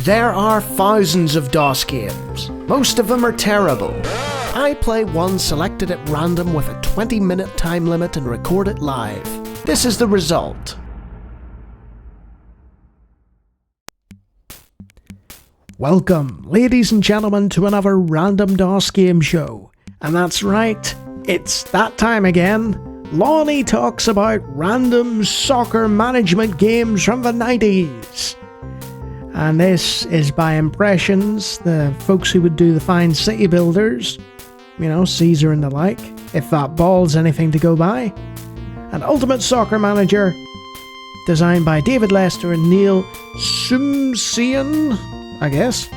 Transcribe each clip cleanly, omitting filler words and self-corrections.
There are thousands of DOS games. Most of them are terrible. I play one selected at random with a 20-minute time limit and record it live. This is the result. Welcome, ladies and gentlemen, to another random DOS game show. And that's right, it's that time again. Lawnie talks about random soccer management games from the 90s. And this is by impressions, the folks who would do the fine city builders, you know, Caesar and the like, if that ball's anything to go by. And Ultimate Soccer Manager, designed by David Lester and Neil Sumsian, I guess,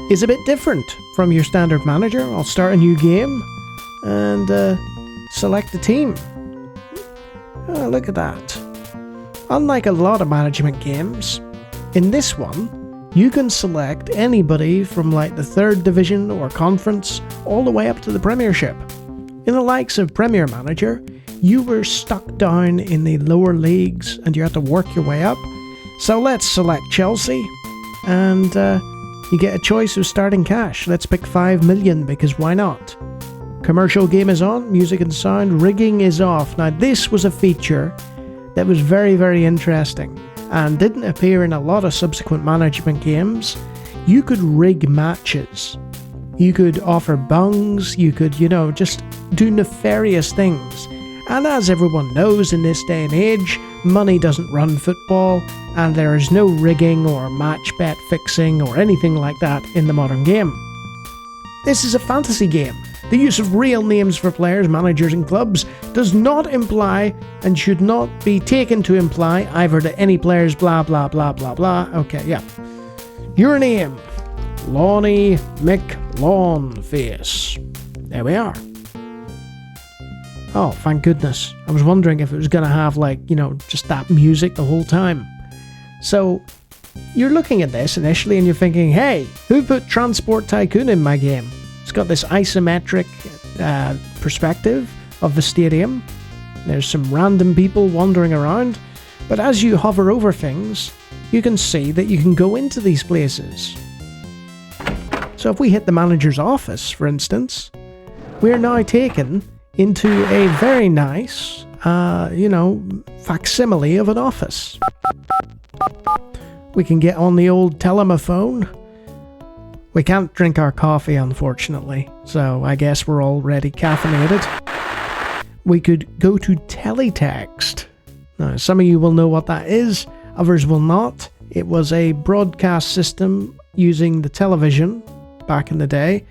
is a bit different from your standard manager. I'll start a new game and select a team. Oh, look at that. Unlike a lot of management games, in this one, you can select anybody from like the 3rd division or conference all the way up to the Premiership. In the likes of Premier Manager, you were stuck down in the lower leagues and you had to work your way up. So let's select Chelsea and you get a choice of starting cash. Let's pick 5 million because why not? Commercial game is on, music and sound, rigging is off. Now this was a feature that was very, very interesting and didn't appear in a lot of subsequent management games. You could rig matches. You could offer bungs, you could, just do nefarious things. And as everyone knows in this day and age, money doesn't run football, and there is no rigging or match bet fixing or anything like that in the modern game. This is a fantasy game. The use of real names for players, managers and clubs does not imply and should not be taken to imply either that any players blah blah blah blah blah. Okay, yeah. Your name, Lawnie McLawnface. There we are. Oh, thank goodness. I was wondering if it was going to have just that music the whole time. So, you're looking at this initially and you're thinking, hey, who put Transport Tycoon in my game? It's got this isometric perspective of the stadium. There's some random people wandering around. But as you hover over things, you can see that you can go into these places. So if we hit the manager's office, for instance, we're now taken into a very nice, facsimile of an office. We can get on the old telephone. We can't drink our coffee, unfortunately, so I guess we're already caffeinated. We could go to Teletext. Now, some of you will know what that is, others will not. It was a broadcast system using the television back in the day.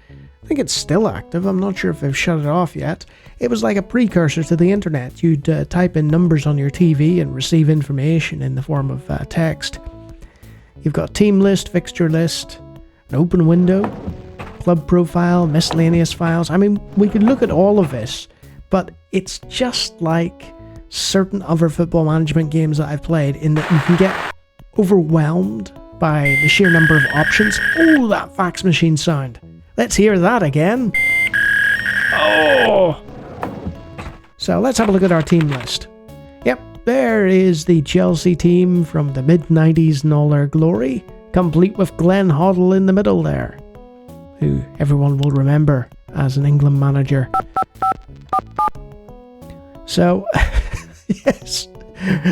I think it's still active, I'm not sure if they've shut it off yet. It was like a precursor to the internet. You'd type in numbers on your TV and receive information in the form of text. You've got team list, fixture list, an open window, club profile, miscellaneous files. I mean, we could look at all of this, but it's just like certain other football management games that I've played in that you can get overwhelmed by the sheer number of options. Oh, that fax machine sound. Let's hear that again. Oh! So let's have a look at our team list. Yep, there is the Chelsea team from the mid-90s in all their glory, complete with Glenn Hoddle in the middle there, who everyone will remember as an England manager. So, yes,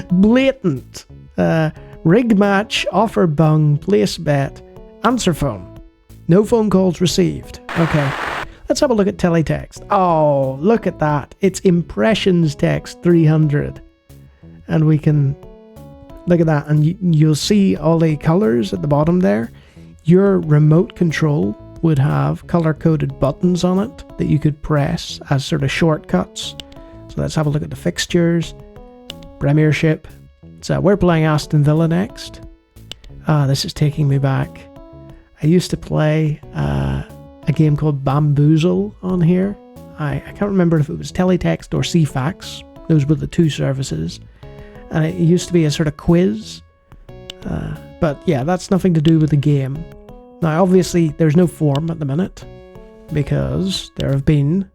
blatant. Rig match, offer bung, place bet, answer phone. No phone calls received. Okay, let's have a look at Teletext. Oh, look at that. It's impressions text 300. And we can look at that, and you'll see all the colors at the bottom there. Your remote control would have color-coded buttons on it that you could press as sort of shortcuts. So let's have a look at the fixtures. Premiership. So we're playing Aston Villa next. This is taking me back. I used to play a game called Bamboozle on here. I can't remember if it was Teletext or CFAX. Those were the two services. And it used to be a sort of quiz. But yeah, that's nothing to do with the game. Now, obviously, there's no form at the minute because there have been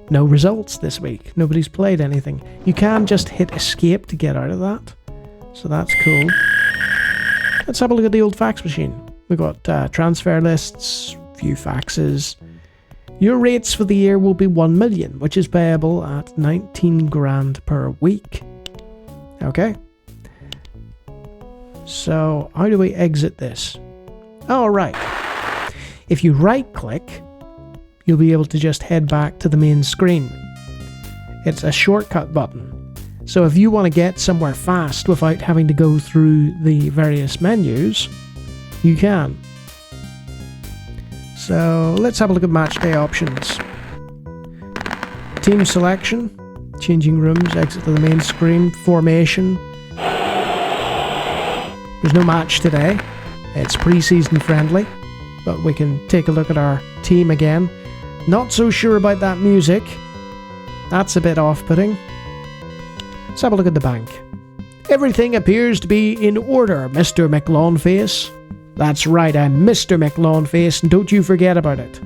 no results this week. Nobody's played anything. You can just hit escape to get out of that. So that's cool. Let's have a look at the old fax machine. We've got transfer lists, few faxes. Your rates for the year will be 1 million, which is payable at 19 grand per week. Okay. So, how do we exit this? Oh, right. If you right-click, you'll be able to just head back to the main screen. It's a shortcut button. So if you want to get somewhere fast without having to go through the various menus, you can. So let's have a look at match day options. Team selection, changing rooms, exit to the main screen, formation. There's no match today. It's pre-season friendly, but we can take a look at our team again. Not so sure about that music. That's a bit off-putting. Let's have a look at the bank. Everything appears to be in order, Mr. McLawnface. That's right, I'm Mr. McLawnface, and don't you forget about it.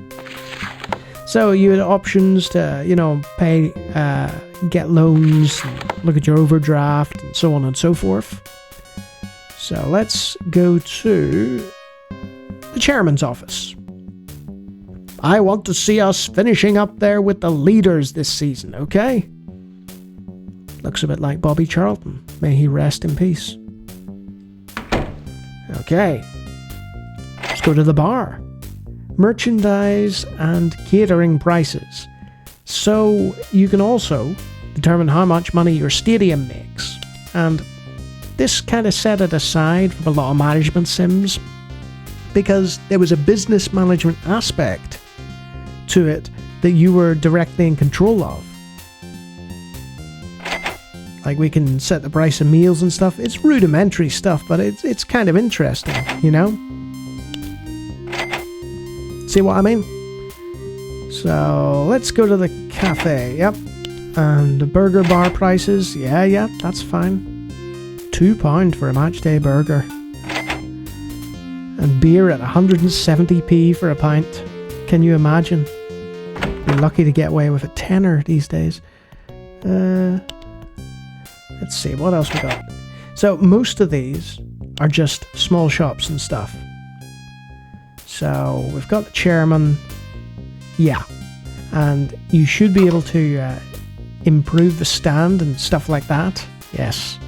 So you had options to, pay, get loans, look at your overdraft, and so on and so forth. So let's go to the chairman's office. I want to see us finishing up there with the leaders this season, okay? Looks a bit like Bobby Charlton. May he rest in peace. Okay. Let's go to the bar. Merchandise and catering prices. So you can also determine how much money your stadium makes. And this kind of set it aside from a lot of management sims because there was a business management aspect to it that you were directly in control of. Like we can set the price of meals and stuff. It's rudimentary stuff, but it's kind of interesting, See what I mean? So let's go to the cafe. Yep. And the burger bar prices. Yeah, that's fine. £2 for a match day burger. And beer at 170p for a pint. Can you imagine? You're lucky to get away with a tenner these days. Let's see, what else we got? So most of these are just small shops and stuff. So we've got the chairman. Yeah. And you should be able to improve the stand and stuff like that. Yes.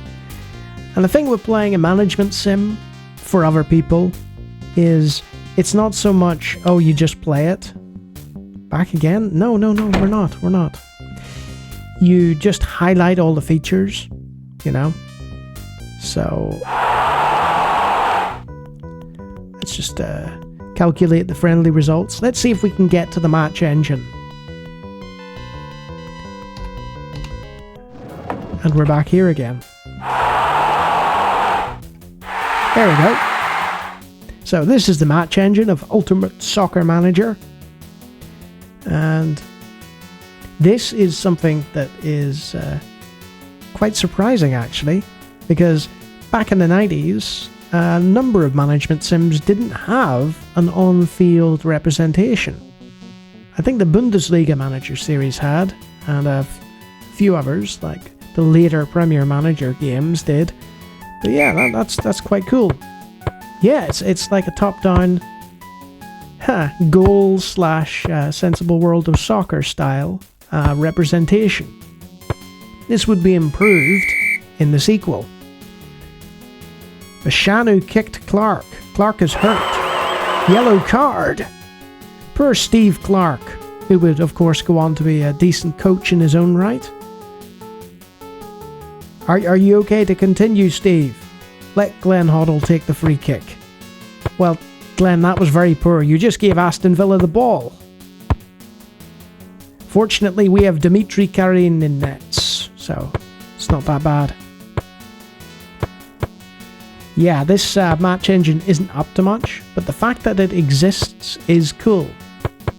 And the thing with playing a management sim for other people is it's not so much, oh, you just play it. Back again? No, we're not. You just highlight all the features, So let's just calculate the friendly results. Let's see if we can get to the match engine. And we're back here again. There we go. So this is the match engine of Ultimate Soccer Manager. And this is something that is quite surprising, actually, because back in the 90s, a number of management sims didn't have an on-field representation. I think the Bundesliga Manager series had, and a few others, like the later Premier Manager games did. But yeah, that's quite cool. Yeah, it's like a top-down goal/sensible world of soccer style representation. This would be improved in the sequel. Bashanu kicked Clark. Clark is hurt. Yellow card. Poor Steve Clark, who would of course go on to be a decent coach in his own right. Are you okay to continue, Steve? Let Glenn Hoddle take the free kick. Well, Glenn, that was very poor. You just gave Aston Villa the ball. Fortunately, we have Dimitri Karin in nets, so it's not that bad. Yeah, this match engine isn't up to much, but the fact that it exists is cool,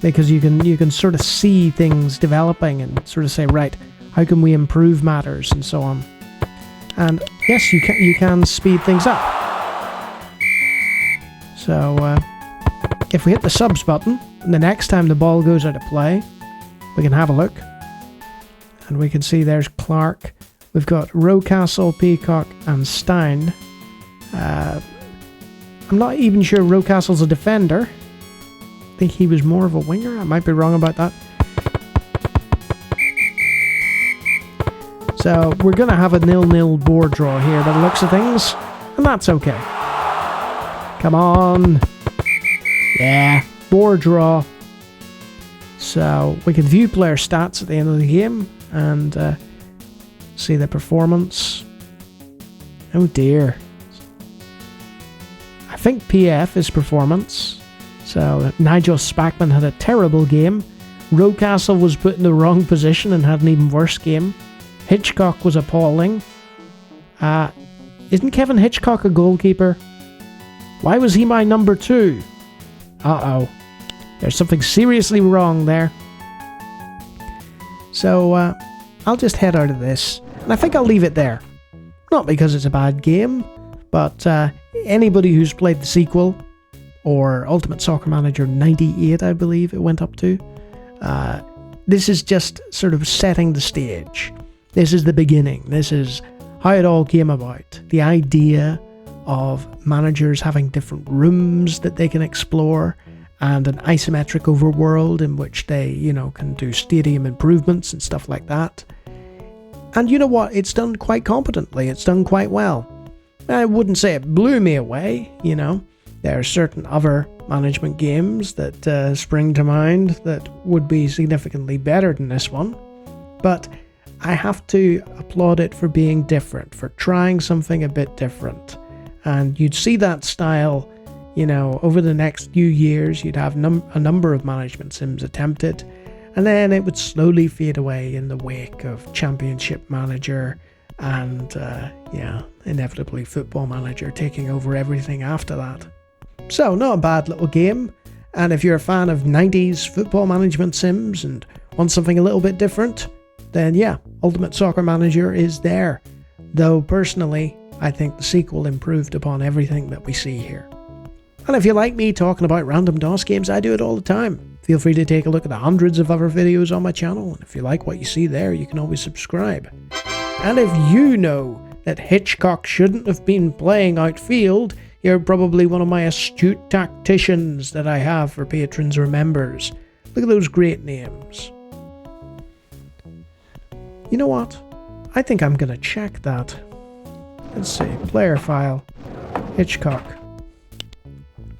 because you can sort of see things developing and sort of say, right, how can we improve matters and so on. And yes, you can speed things up. So if we hit the subs button, and the next time the ball goes out of play, we can have a look. And we can see there's Clark. We've got Rocastle, Peacock, and Stein. I'm not even sure Rocastle's a defender. I think he was more of a winger. I might be wrong about that. So we're going to have a 0-0 board draw here by the looks of things. And that's okay. Come on. Yeah, board draw. So we can view player stats at the end of the game and see their performance. Oh dear. I think PF is performance. So Nigel Spackman had a terrible game. Rocastle was put in the wrong position and had an even worse game. Hitchcock was appalling. Isn't Kevin Hitchcock a goalkeeper? Why was he my number 2? Uh-oh. There's something seriously wrong there. So, I'll just head out of this. And I think I'll leave it there. Not because it's a bad game, but anybody who's played the sequel, or Ultimate Soccer Manager 98, I believe it went up to, this is just sort of setting the stage. This is the beginning. This is how it all came about. The idea of managers having different rooms that they can explore, and an isometric overworld in which they, can do stadium improvements and stuff like that. And you know what? It's done quite competently. It's done quite well. I wouldn't say it blew me away, There are certain other management games that spring to mind that would be significantly better than this one. But I have to applaud it for being different, for trying something a bit different. And you'd see that style, over the next few years. You'd have a number of management sims attempted, and then it would slowly fade away in the wake of Championship Manager and, inevitably Football Manager taking over everything after that. So, not a bad little game. And if you're a fan of 90s football management sims and want something a little bit different, then yeah, Ultimate Soccer Manager is there. Though personally, I think the sequel improved upon everything that we see here. And if you like me talking about random DOS games, I do it all the time. Feel free to take a look at the hundreds of other videos on my channel, and if you like what you see there, you can always subscribe. And if you know that Hitchcock shouldn't have been playing outfield, you're probably one of my astute tacticians that I have for patrons or members. Look at those great names. You know what? I think I'm going to check that. Let's see. Player file. Hitchcock.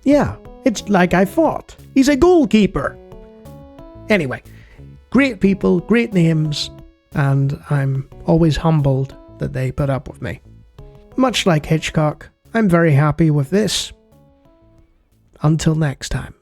Yeah, it's like I thought. He's a goalkeeper. Anyway, great people, great names, and I'm always humbled that they put up with me. Much like Hitchcock, I'm very happy with this. Until next time.